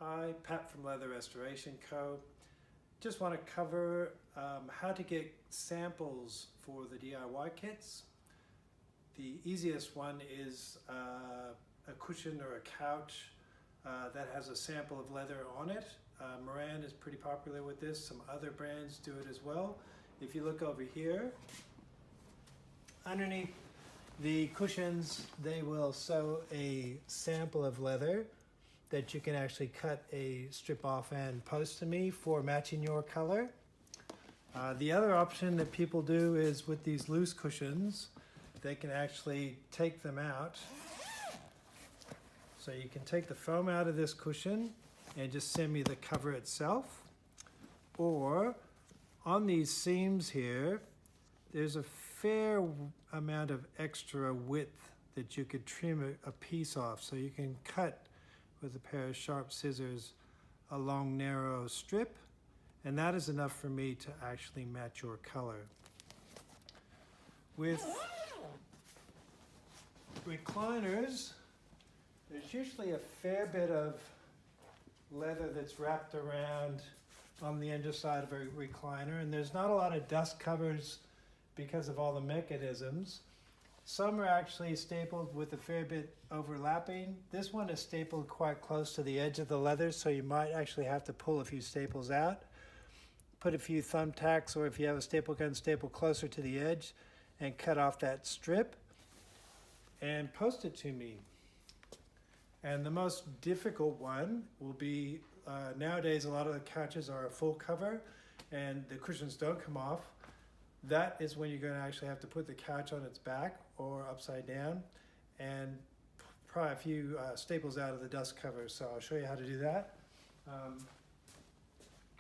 Hi, Pat from Leather Restoration Co. Just want to cover how to get samples for the DIY kits. The easiest one is a cushion or a couch that has a sample of leather on it. Moran is pretty popular with this. Some other brands do it as well. If you look over here, underneath the cushions, they will sew a sample of leather that you can actually cut a strip off and post to me for matching your color. The other option that people do is with these loose cushions, they can actually take them out. So you can take the foam out of this cushion and just send me the cover itself. Or on these seams here, there's a fair amount of extra width that you could trim a piece off. So you can cut with a pair of sharp scissors a long narrow strip, and that is enough for me to actually match your color. With recliners, there's usually a fair bit of leather that's wrapped around on the underside of a recliner, and there's not a lot of dust covers because of all the mechanisms. Some are actually stapled with a fair bit overlapping. This one is stapled quite close to the edge of the leather, so you might actually have to pull a few staples out. Put a few thumbtacks, or if you have a staple gun, staple closer to the edge and cut off that strip and post it to me. And the most difficult one will be, nowadays a lot of the couches are a full cover and the cushions don't come off. That is when you're going to actually have to put the couch on its back or upside down and pry a few staples out of the dust cover. So I'll show you how to do that.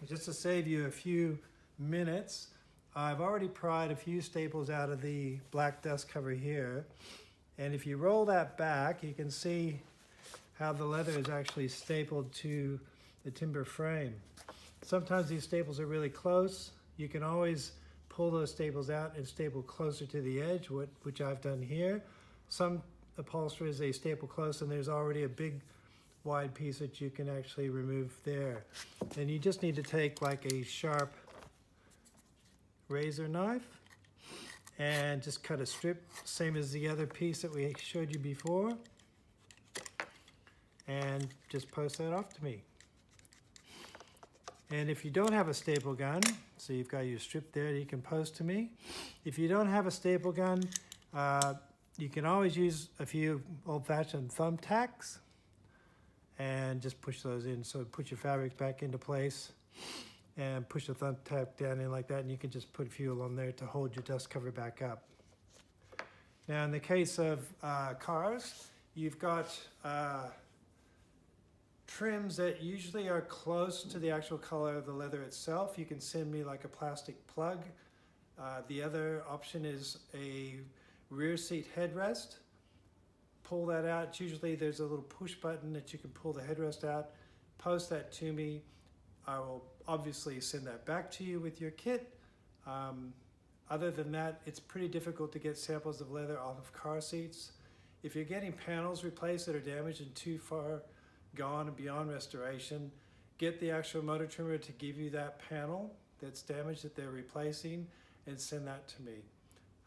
Just to save you a few minutes, I've already pried a few staples out of the black dust cover here. And if you roll that back, you can see how the leather is actually stapled to the timber frame. Sometimes these staples are really close. You can always pull those staples out and staple closer to the edge, which I've done here. Some upholsterers, they staple close and there's already a big wide piece that you can actually remove there. And you just need to take like a sharp razor knife and just cut a strip, same as the other piece that we showed you before, and just post that off to me. And if you don't have a staple gun, so you've got your strip there that you can post to me. If you don't have a staple gun, you can always use a few old-fashioned thumbtacks and just push those in. So put your fabric back into place and push the thumbtack down in like that, and you can just put a few on there to hold your dust cover back up. Now in the case of cars, you've got trims that usually are close to the actual color of the leather itself. You can send me like a plastic plug. The other option is a rear seat headrest. Pull that out. Usually there's a little push button that you can pull the headrest out. Post that to me. I will obviously send that back to you with your kit. Other than that, it's pretty difficult to get samples of leather off of car seats. If you're getting panels replaced that are damaged and too far gone and beyond restoration, get the actual motor trimmer to give you that panel that's damaged that they're replacing and send that to me.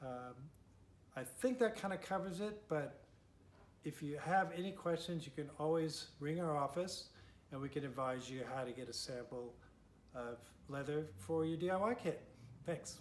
I think that kind of covers it, but if you have any questions, you can always ring our office and we can advise you how to get a sample of leather for your DIY kit. Thanks.